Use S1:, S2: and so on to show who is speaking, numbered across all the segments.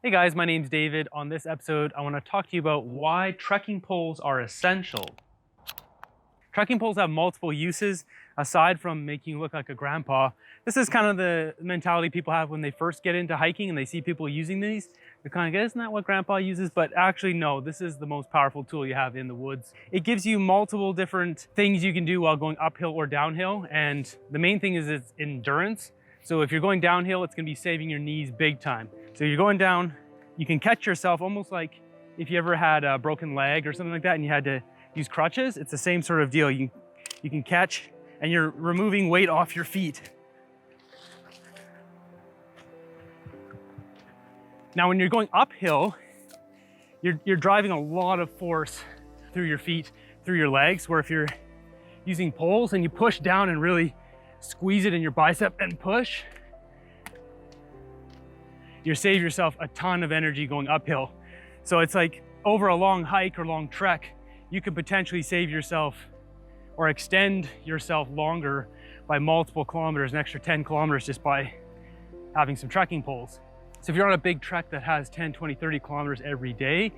S1: Hey guys, my name's David. On this episode, I want to talk to you about why trekking poles are essential. Trekking poles have multiple uses aside from making you look like a grandpa. This is kind of the mentality people have when they first get into hiking and they see people using these. They're kind of like, isn't that what grandpa uses? But actually, no, this is the most powerful tool you have in the woods. It gives you multiple different things you can do while going uphill or downhill. And the main thing is its endurance. So if you're going downhill, it's going to be saving your knees big time. So you're going down, you can catch yourself almost like if you ever had a broken leg or something like that and you had to use crutches. It's the same sort of deal. You can catch and you're removing weight off your feet. Now, when you're going uphill, you're driving a lot of force through your feet, through your legs, where if you're using poles and you push down and really squeeze it in your bicep and push, you save yourself a ton of energy going uphill. So it's like over a long hike or long trek, you could potentially save yourself or extend yourself longer by multiple kilometers, an extra 10 kilometers just by having some trekking poles. So if you're on a big trek that has 10, 20, 30 kilometers every day,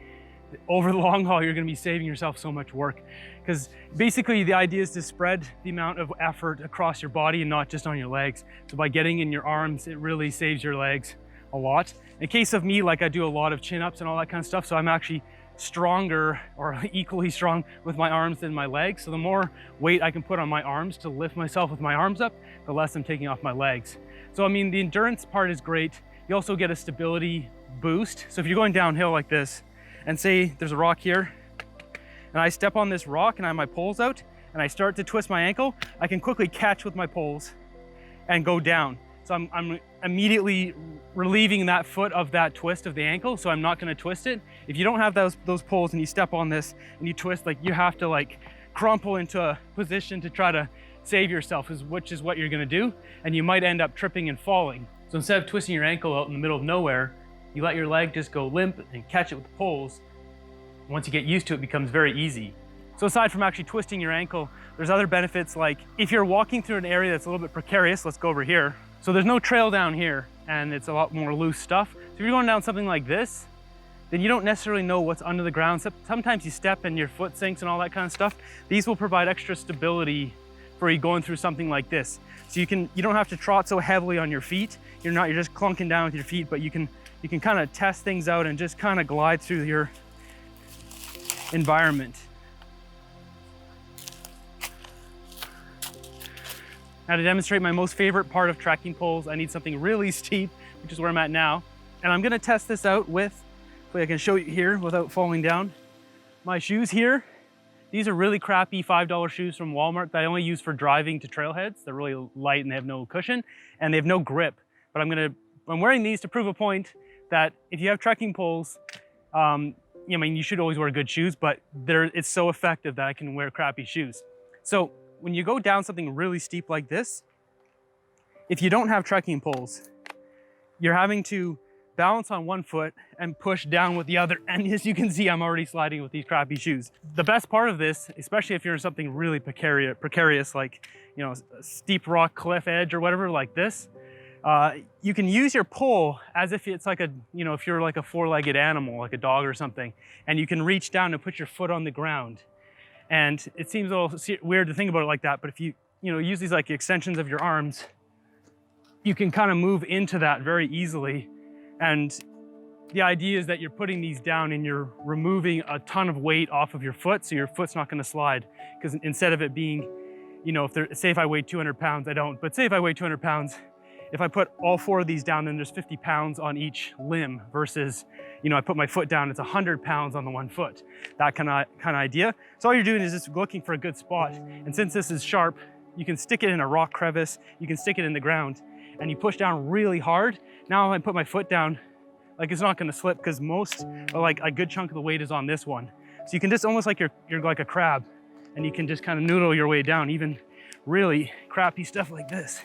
S1: over the long haul, you're gonna be saving yourself so much work. Because basically the idea is to spread the amount of effort across your body and not just on your legs. So by getting in your arms, it really saves your legs a lot. In case of me, like I do a lot of chin-ups and all that kind of stuff, so I'm actually stronger or equally strong with my arms than my legs. So the more weight I can put on my arms to lift myself with my arms up, the less I'm taking off my legs. So I mean, the endurance part is great. You also get a stability boost. So if you're going downhill like this, and say there's a rock here, and I step on this rock and I have my poles out, and I start to twist my ankle, I can quickly catch with my poles and go down. So I'm immediately relieving that foot of that twist of the ankle, so I'm not gonna twist it. If you don't have those poles and you step on this and you twist, like you have to like crumple into a position to try to save yourself, which is what you're gonna do, and you might end up tripping and falling. So instead of twisting your ankle out in the middle of nowhere, you let your leg just go limp and catch it with the poles. Once you get used to it, it becomes very easy. So aside from actually twisting your ankle, there's other benefits, like if you're walking through an area that's a little bit precarious, let's go over here. So there's no trail down here and it's a lot more loose stuff. So if you're going down something like this, then you don't necessarily know what's under the ground. Sometimes you step and your foot sinks and all that kind of stuff. These will provide extra stability for you going through something like this. So you don't have to trot so heavily on your feet. You're just clunking down with your feet, but you can kind of test things out and just kind of glide through your environment. Now, to demonstrate my most favorite part of trekking poles, I need something really steep, which is where I'm at now. And I'm gonna test this out with, hopefully I can show you here without falling down. My shoes here, these are really crappy $5 shoes from Walmart that I only use for driving to trailheads. They're really light and they have no cushion and they have no grip. But I'm wearing these to prove a point that if you have trekking poles, you should always wear good shoes, but it's so effective that I can wear crappy shoes. So when you go down something really steep like this, if you don't have trekking poles, you're having to balance on one foot and push down with the other. And as you can see, I'm already sliding with these crappy shoes. The best part of this, especially if you're in something really precarious like, a steep rock cliff edge or whatever like this, you can use your pole as if it's like if you're like a four-legged animal, like a dog or something, and you can reach down and put your foot on the ground. And it seems a little weird to think about it like that, but if you use these like extensions of your arms, you can kind of move into that very easily. And the idea is that you're putting these down and you're removing a ton of weight off of your foot, so your foot's not going to slide. Because instead of it being, say if I weigh 200 pounds, I don't, but say if I weigh 200 pounds, if I put all four of these down, then there's 50 pounds on each limb versus, I put my foot down, it's 100 pounds on the one foot. That kind of idea. So all you're doing is just looking for a good spot. And since this is sharp, you can stick it in a rock crevice, you can stick it in the ground, and you push down really hard. Now if I put my foot down, like it's not gonna slip because like a good chunk of the weight is on this one. So you can just almost like you're like a crab, and you can just kind of noodle your way down, even really crappy stuff like this.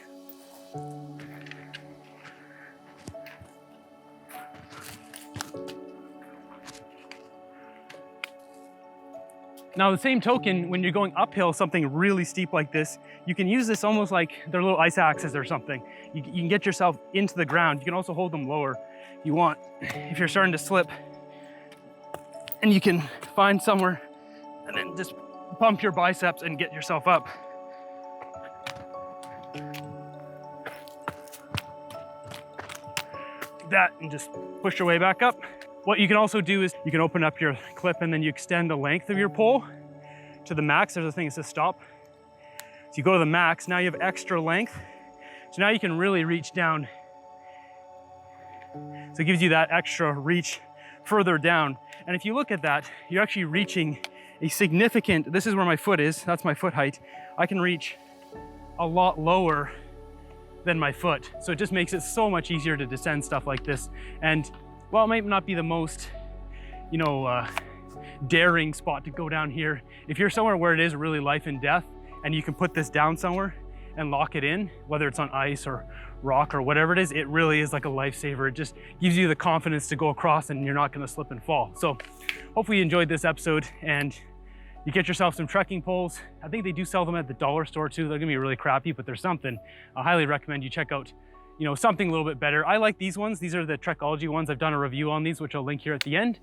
S1: Now, the same token, when you're going uphill, something really steep like this, you can use this almost like they're little ice axes or something. You can get yourself into the ground. You can also hold them lower. you want, if you're starting to slip, and you can find somewhere and then just pump your biceps and get yourself up. That, and just push your way back up. What you can also do is you can open up your clip and then you extend the length of your pole to the max. There's a thing that says stop. So you go to the max, now you have extra length. So now you can really reach down. So it gives you that extra reach further down. And if you look at that, you're actually reaching a significant, this is where my foot is, that's my foot height. I can reach a lot lower than my foot. So it just makes it so much easier to descend stuff like this. And while it might not be the most, daring spot to go down here, if you're somewhere where it is really life and death, and you can put this down somewhere and lock it in, whether it's on ice or rock or whatever it is, it really is like a lifesaver. It just gives you the confidence to go across and you're not gonna slip and fall. So hopefully you enjoyed this episode and you get yourself some trekking poles. I think they do sell them at the dollar store too. They're gonna be really crappy, but there's something. I highly recommend you check out, something a little bit better. I like these ones. These are the Trekology ones. I've done a review on these, which I'll link here at the end.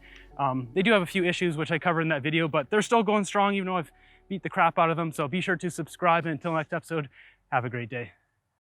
S1: They do have a few issues, which I covered in that video, but they're still going strong, even though I've beat the crap out of them. So be sure to subscribe, and until next episode, have a great day.